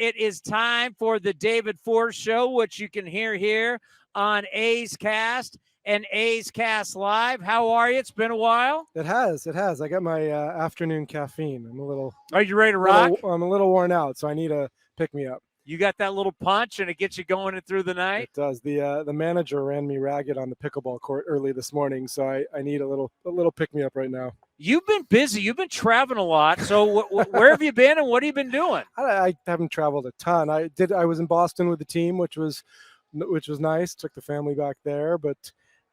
It is time for the David Forst Show, which you can hear here on A's Cast and A's Cast Live. How are you? It's been a while. It has. I got my afternoon caffeine. I'm a little. Are you ready to rock? I'm a little worn out, so I need a pick me up. You got that little punch, and it gets you going through the night? It does. The manager ran me ragged on the pickleball court early this morning, so I need a little pick me up right now. You've been busy. You've been traveling a lot. So where have you been, and what have you been doing? I haven't traveled a ton. I was in Boston with the team, which was nice. Took the family back there, but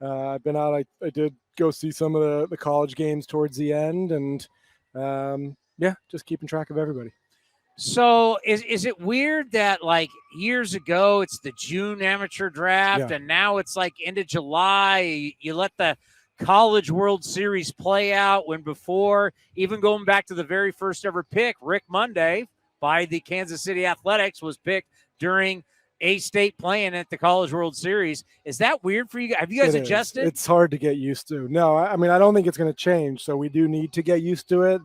I've been out. I did go see some of the college games towards the end, and just keeping track of everybody. So is it weird that like years ago it's the June amateur draft and now it's like end of July, you let the College World Series play out when before, even going back to the very first ever pick, Rick Monday by the Kansas City Athletics was picked during A-State playing at the College World Series. Is that weird for you? Have you guys adjusted? It's hard to get used to. No, I mean, I don't think it's going to change. So we do need to get used to it.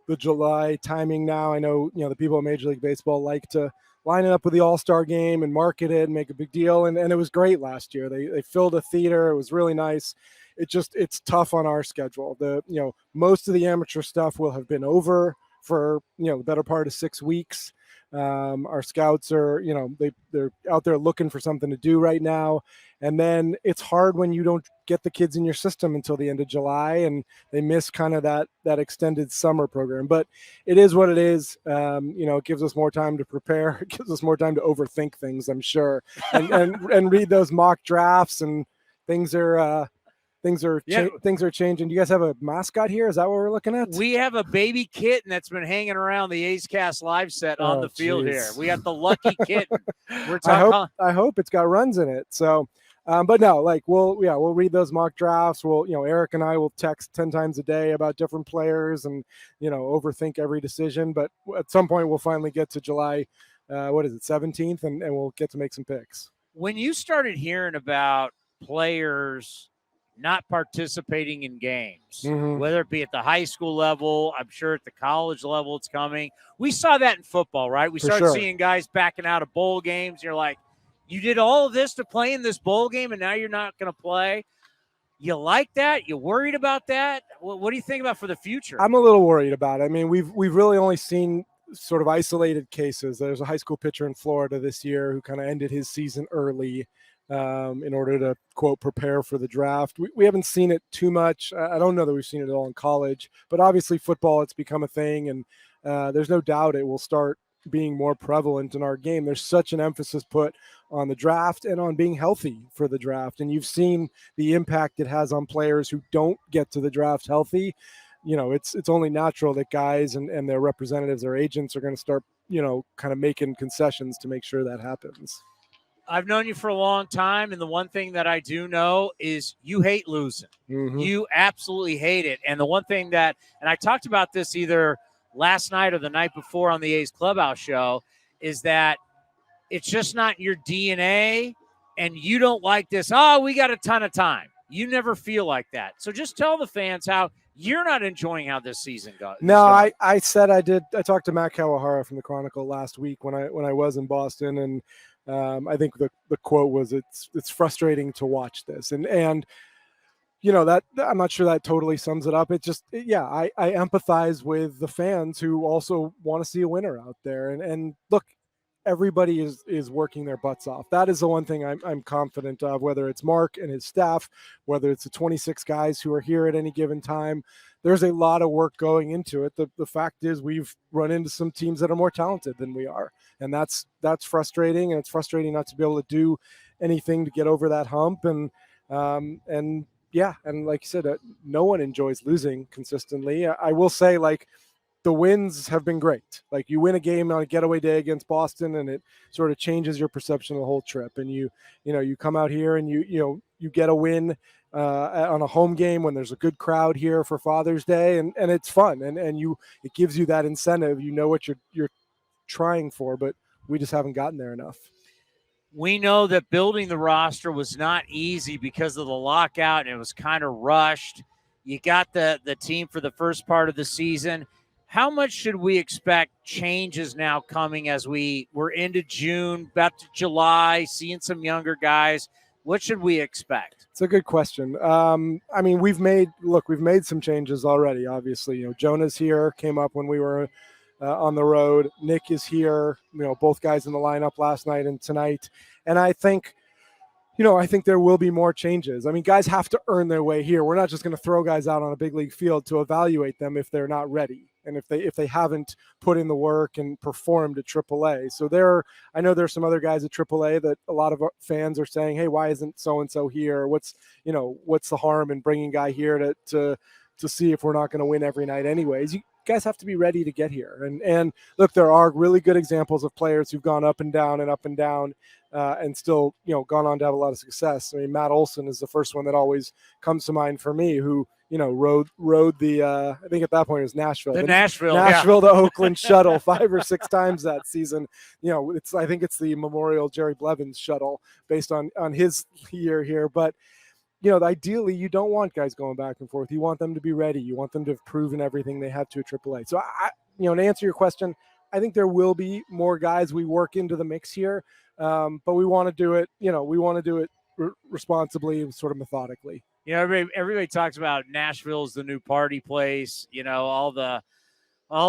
The July timing now, I know, the people at Major League Baseball like to line it up with the All-Star game and market it and make a big deal. And it was great last year. They filled a theater. It was really nice. It's tough on our schedule. Most of the amateur stuff will have been over for, the better part of 6 weeks. Our scouts are, they're out there looking for something to do right now. And then it's hard when you don't get the kids in your system until the end of July and they miss kind of that extended summer program. But it is what it is. It gives us more time to prepare. It gives us more time to overthink things, I'm sure, and read those mock drafts, and things are changing. Do you guys have a mascot here? Is that what we're looking at? We have a baby kitten that's been hanging around the A's Cast live set on the field here. We got the lucky kitten. I hope it's got runs in it. So, but no, like we'll read those mock drafts. Eric and I will text 10 times a day about different players and, overthink every decision. But at some point we'll finally get to July, 17th, and we'll get to make some picks. When you started hearing about players not participating in games, whether it be at the high school level, I'm sure at the college level it's coming. We saw that in football, right? We started seeing guys backing out of bowl games. You're like, you did all of this to play in this bowl game, and now you're not going to play. You like that? You worried about that? What do you think about for the future? I'm a little worried about it. I mean, we've really only seen sort of isolated cases. There's a high school pitcher in Florida this year who kind of ended his season early in order to, quote, prepare for the draft. We haven't seen it too much. I don't know that we've seen it all in college, but obviously football, it's become a thing, and there's no doubt it will start being more prevalent in our game. There's such an emphasis put on the draft and on being healthy for the draft, and you've seen the impact it has on players who don't get to the draft healthy. It's only natural that guys and their representatives, their agents, are going to start, kind of making concessions to make sure that happens. I've known you for a long time, and the one thing that I do know is you hate losing. You absolutely hate it. And the one thing and I talked about this either last night or the night before on the A's Clubhouse show, is that it's just not in your DNA, and you don't like this, we got a ton of time. You never feel like that. So just tell the fans how you're not enjoying how this season goes. No, I said I did. I talked to Matt Kawahara from the Chronicle last week when I was in Boston, and I think the quote was, it's frustrating to watch this. And that I'm not sure that totally sums it up. It just, I empathize with the fans who also want to see a winner out there. And look, everybody is working their butts off. That is the one thing I'm confident of, whether it's Mark and his staff, whether it's the 26 guys who are here at any given time. There's a lot of work going into it. The fact is we've run into some teams that are more talented than we are. And that's frustrating. And it's frustrating not to be able to do anything to get over that hump. And like you said, no one enjoys losing consistently. I will say, like, the wins have been great. Like, you win a game on a getaway day against Boston, and it sort of changes your perception of the whole trip. And you come out here and you get a win on a home game when there's a good crowd here for Father's Day, and it's fun, and it gives you that incentive. You know what you're trying for, but we just haven't gotten there enough. We know that building the roster was not easy because of the lockout, and it was kind of rushed. You got the team for the first part of the season. How much should we expect changes now coming as we're into June, about to July, seeing some younger guys? What should we expect? It's a good question. I mean, we've made some changes already. Obviously, Jonah's here, came up when we were on the road. Nick is here. Both guys in the lineup last night and tonight. And I think there will be more changes. I mean, guys have to earn their way here. We're not just going to throw guys out on a big league field to evaluate them if they're not ready and if they haven't put in the work and performed at AAA. So I know there's some other guys at AAA that a lot of fans are saying, hey, why isn't so-and-so here? What's the harm in bringing a guy here to see if we're not going to win every night anyways? You guys have to be ready to get here. And look, there are really good examples of players who've gone up and down and still, gone on to have a lot of success. I mean, Matt Olson is the first one that always comes to mind for me, who, rode the, I think at that point it was Nashville. The Nashville to Oakland shuttle 5 or 6 times that season. I think it's the Memorial Jerry Blevins shuttle based on his year here. But, ideally you don't want guys going back and forth. You want them to be ready. You want them to have proven everything they have to at AAA. So, to answer your question, I think there will be more guys we work into the mix here. But we want to do it, responsibly, sort of methodically. Everybody talks about Nashville is the new party place. All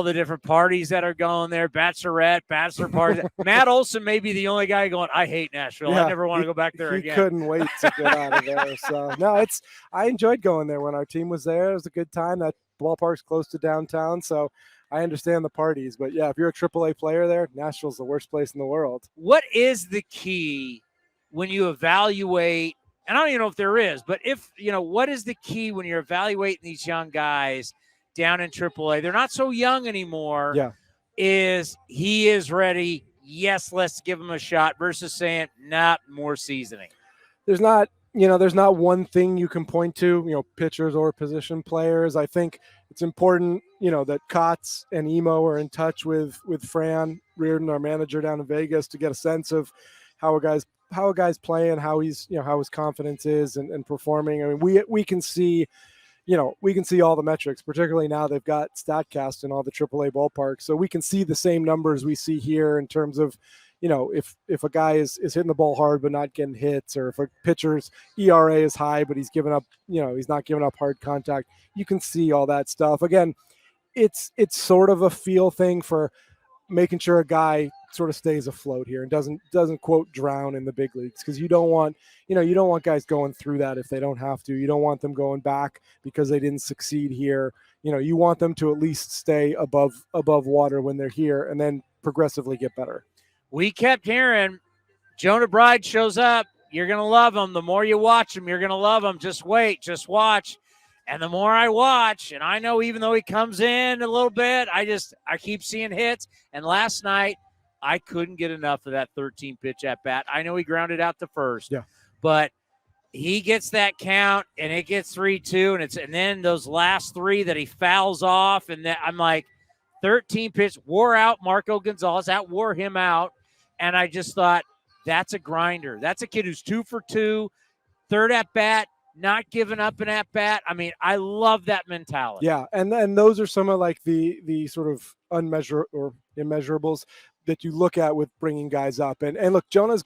the different parties that are going there, bachelor parties. Matt Olson may be the only guy going, I hate Nashville. I never want to go back there again. He couldn't wait to get out of there. So, no, I enjoyed going there when our team was there. It was a good time. That ballpark's close to downtown, so I understand the parties. But, yeah, if you're a AAA player there, Nashville's the worst place in the world. What is the key when you evaluate – and I don't even know if there is, but what is the key when you're evaluating these young guys down in AAA? They're not so young anymore. Yeah. Is he is ready? Yes, let's give him a shot versus saying, not more seasoning. There's not one thing you can point to, pitchers or position players. I think it's important, that Kotz and Emo are in touch with Fran Reardon, our manager down in Vegas, to get a sense of how a guy's playing, how he's, how his confidence is and performing. I mean, we can see, we can see all the metrics, particularly now they've got StatCast in all the AAA ballparks. So we can see the same numbers we see here in terms of, if a guy is hitting the ball hard but not getting hits, or if a pitcher's ERA is high but he's giving up, he's not giving up hard contact. You can see all that stuff. Again, it's sort of a feel thing for making sure a guy sort of stays afloat here and doesn't quote drown in the big leagues, because you don't want guys going through that if they don't have to. You don't want them going back because they didn't succeed here. You want them to at least stay above water when they're here and then progressively get better. We kept hearing Jonah Bride shows up. You're going to love him. The more you watch him, you're going to love him. Just wait, just watch. And the more I watch, and I know even though he comes in a little bit, I keep seeing hits. And last night, I couldn't get enough of that 13 pitch at bat. I know he grounded out to first, but he gets that count and it gets 3-2, and then those last 3 that he fouls off, and I'm like, 13 pitch wore out Marco Gonzalez. That wore him out, and I just thought, that's a grinder. That's a kid who's 2 for 2, third at bat, not giving up an at bat. I mean, I love that mentality. Yeah, and those are some of like the sort of immeasurables that you look at with bringing guys up. And look, Jonah's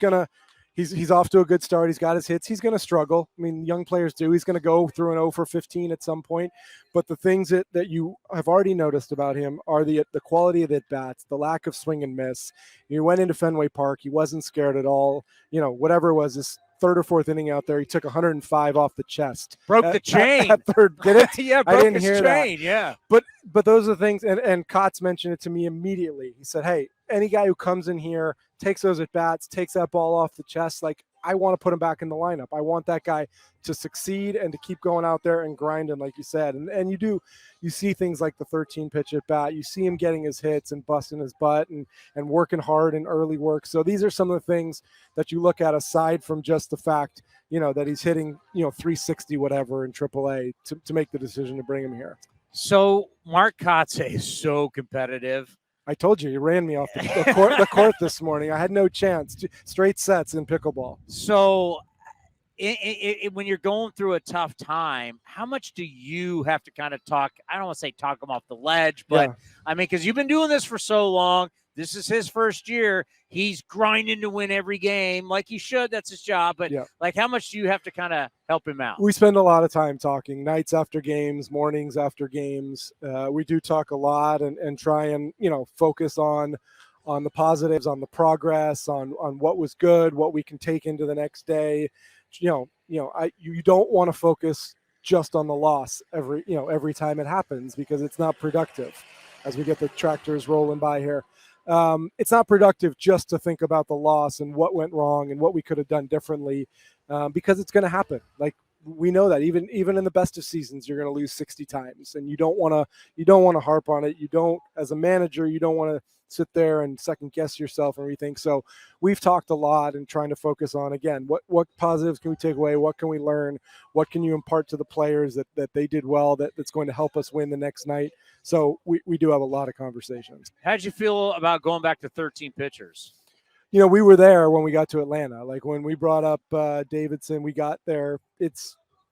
he's off to a good start. He's got his hits. He's going to struggle. I mean, young players do. He's going to go through an 0 for 15 at some point. But the things that you have already noticed about him are the quality of the at-bats, the lack of swing and miss. He went into Fenway Park. He wasn't scared at all. Whatever it was, this third or fourth inning out there, he took 105 off the chest. Broke the chain. At third, did it? Yeah, I didn't hear chain, that. Yeah. But those are the things, and Kotz mentioned it to me immediately. He said, hey, any guy who comes in here, takes those at-bats, takes that ball off the chest, like, I want to put him back in the lineup. I want that guy to succeed and to keep going out there and grinding, like you said. And you see things like the 13 pitch at bat. You see him getting his hits and busting his butt and working hard in early work. So these are some of the things that you look at aside from just the fact, that he's hitting, 360 whatever in AAA to make the decision to bring him here. So Mark Kotze is so competitive. I told you, he ran me off the court this morning. I had no chance. Straight sets in pickleball. So when you're going through a tough time, how much do you have to kind of talk? I don't want to say talk them off the ledge, but I mean, because you've been doing this for so long. This is his first year. He's grinding to win every game like he should. That's his job. But like, how much do you have to kind of help him out? We spend a lot of time talking, nights after games, mornings after games. We do talk a lot and try and, focus on the positives, on the progress, on what was good, what we can take into the next day. You don't want to focus just on the loss every time it happens, because it's not productive. As we get the tractors rolling by here, it's not productive just to think about the loss and what went wrong and what we could have done differently, because it's going to happen. Like, we know that even in the best of seasons, you're going to lose 60 times, and you don't want to harp on it. You don't, as a manager, you don't want to sit there and second guess yourself and rethink. So we've talked a lot and trying to focus on, again, what positives can we take away? What can we learn? What can you impart to the players that they did well, that's going to help us win the next night? So we do have a lot of conversations. How'd you feel about going back to 13 pitchers? We were there when we got to Atlanta. Like, when we brought up Davidson, we got there.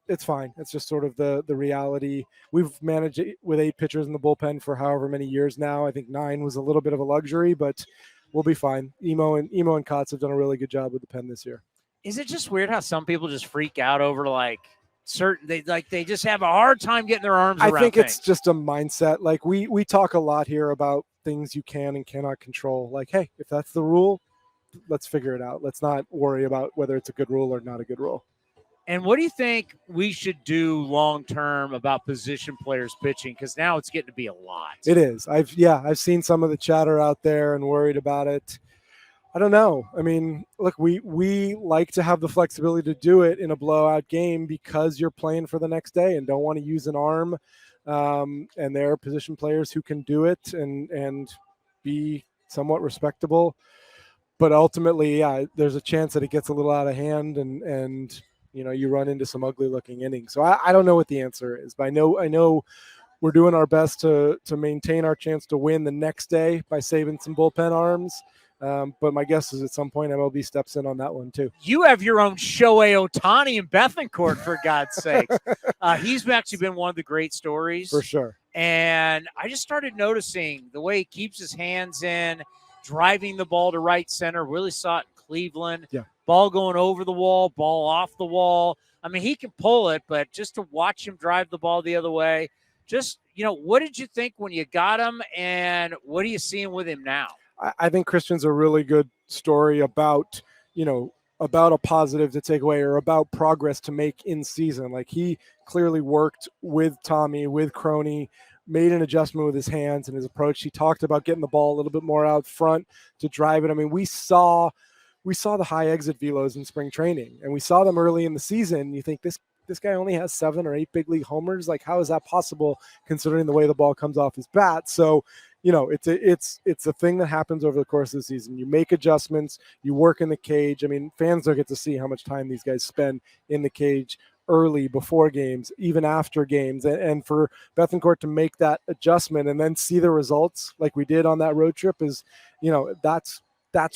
It's fine. It's just sort of the reality. We've managed it with 8 pitchers in the bullpen for however many years now. I think 9 was a little bit of a luxury, but we'll be fine. Emo and Kotz have done a really good job with the pen this year. Is it just weird how some people just freak out over they just have a hard time getting their arms around things? It's just a mindset. Like, we talk a lot here about things you can and cannot control. Like, hey, if that's the rule, let's figure it out. Let's not worry about whether it's a good rule or not a good rule. And what do you think we should do long-term about position players pitching? Because now it's getting to be a lot. It is. I've seen some of the chatter out there and worried about it. I don't know. I mean, look, we like to have the flexibility to do it in a blowout game because you're playing for the next day and don't want to use an arm. And there are position players who can do it and be somewhat respectable. But ultimately, there's a chance that it gets a little out of hand and you run into some ugly looking innings. So I don't know what the answer is, but I know we're doing our best to maintain our chance to win the next day by saving some bullpen arms. But my guess is at some point MLB steps in on that one too. You have your own Shohei Ohtani in Bethancourt, for God's sake. He's actually been one of the great stories. For sure. And I just started noticing the way he keeps his hands in, driving the ball to right center. Really saw it in Cleveland. Yeah. Ball going over the wall, ball off the wall. I mean, he can pull it, but just to watch him drive the ball the other way, just, what did you think when you got him, and what are you seeing with him now? I think Christian's a really good story about a positive to take away or about progress to make in season. Like, he clearly worked with Tommy, with Crony, made an adjustment with his hands and his approach. He talked about getting the ball a little bit more out front to drive it. I mean, we saw the high exit velos in spring training, and we saw them early in the season. You think this guy only has 7 or 8 big league homers. Like, how is that possible considering the way the ball comes off his bat? So, it's a thing that happens over the course of the season. You make adjustments, you work in the cage. I mean, fans don't get to see how much time these guys spend in the cage early, before games, even after games. And for Bethancourt to make that adjustment and then see the results like we did on that road trip is, that's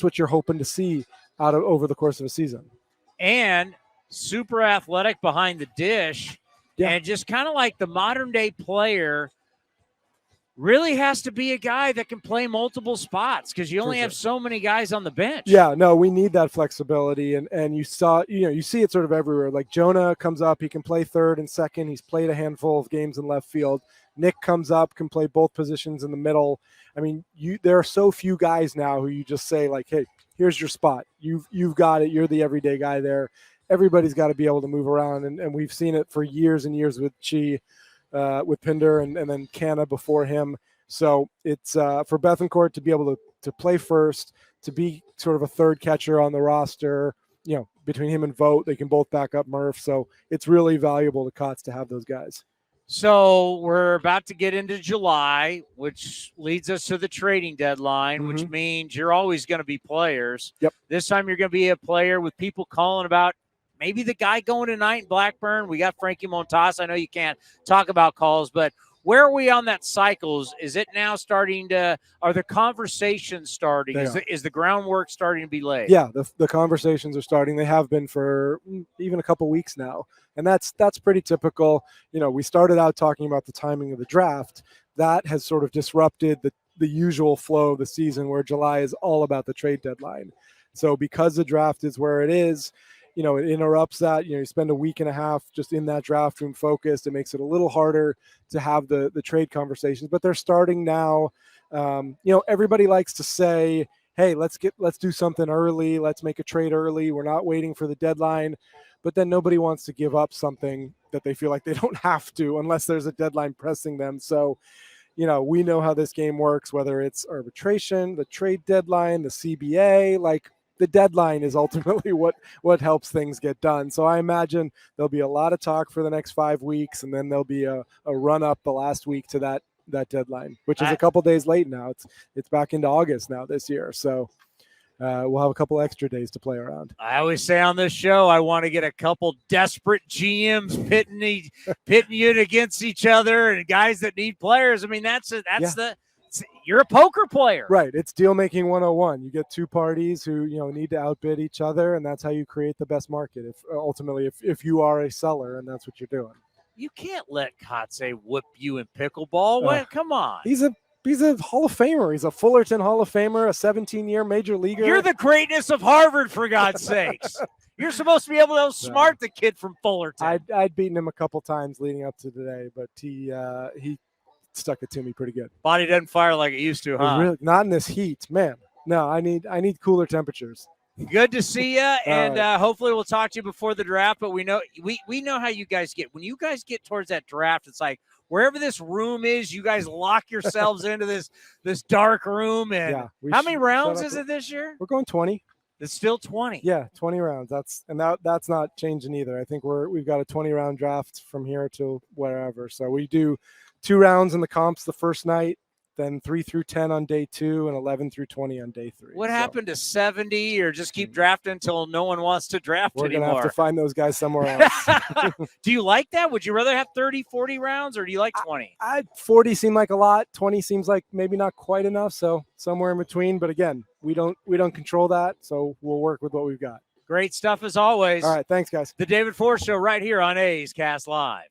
what you're hoping to see over the course of a season. And super athletic behind the dish. Yeah. And just kind of like the modern day player really has to be a guy that can play multiple spots, because you only have so many guys on the bench. Yeah, no, we need that flexibility. And you see it sort of everywhere. Like, Jonah comes up, he can play third and second. He's played a handful of games in left field. Nick comes up, can play both positions in the middle. I mean, there are so few guys now who you just say, like, hey, here's your spot. You've got it. You're the everyday guy there. Everybody's got to be able to move around. And we've seen it for years and years with Chi, with Pinder, and then Canna before him. So it's for Bethancourt to be able to play first, to be sort of a third catcher on the roster. Between him and Vogt, they can both back up Murph. So it's really valuable to Kotz to have those guys. So we're about to get into July, which leads us to the trading deadline, which means you're always going to be players. Yep. This time you're going to be a player with people calling about maybe the guy going tonight in Blackburn. We got Frankie Montas. I know you can't talk about calls, but where are we on that cycles? Is it now starting to, are the conversations starting? Is the groundwork starting to be laid? Yeah, the conversations are starting. They have been for even a couple weeks now. And that's pretty typical. We started out talking about the timing of the draft. That has sort of disrupted the usual flow of the season, where July is all about the trade deadline. So because the draft is where it is, it interrupts that. You spend a week and a half just in that draft room focused. It makes it a little harder to have the trade conversations, but they're starting now. Everybody likes to say, hey, let's do something early. Let's make a trade early. We're not waiting for the deadline. But then nobody wants to give up something that they feel like they don't have to unless there's a deadline pressing them. So, we know how this game works, whether it's arbitration, the trade deadline, the CBA, like the deadline is ultimately what helps things get done. So I imagine there'll be a lot of talk for the next 5 weeks, and then there'll be a run up the last week to that deadline, which is a couple days late now. It's back into August now this year. So we'll have a couple extra days to play around. I always say on this show, I want to get a couple desperate GMs pitting you against each other, and guys that need players. I mean, you're a poker player. Right. It's deal making 101. You get two parties who, need to outbid each other, and that's how you create the best market. If you are a seller and that's what you're doing. You can't let Kotze whip you in pickleball. Come on. He's a Hall of Famer. He's a Fullerton Hall of Famer, a 17-year major leaguer. You're the greatness of Harvard, for God's sakes. You're supposed to be able to outsmart the kid from Fullerton. I'd beaten him a couple times leading up to today, but he stuck it to me pretty good. Body doesn't fire like it used to, huh? Really, not in this heat, man. No, I need cooler temperatures. Good to see you, and hopefully we'll talk to you before the draft. But we know how you guys get. When you guys get towards that draft, it's like wherever this room is, you guys lock yourselves into this dark room. And how many rounds is it this year? We're going 20. It's still 20. Yeah, 20 rounds. That's not changing either. I think we've got a 20-round draft from here to wherever. So we do 2 rounds in the comps the first night, then 3 through 10 on day 2, and 11 through 20 on day 3. What happened to 70, or just keep drafting until no one wants to draft anymore? We're going to have to find those guys somewhere else. Do you like that? Would you rather have 30, 40 rounds, or do you like 20? 40 seemed like a lot. 20 seems like maybe not quite enough, so somewhere in between. But again, we don't control that, so we'll work with what we've got. Great stuff as always. All right, thanks, guys. The David Forst Show right here on A's Cast Live.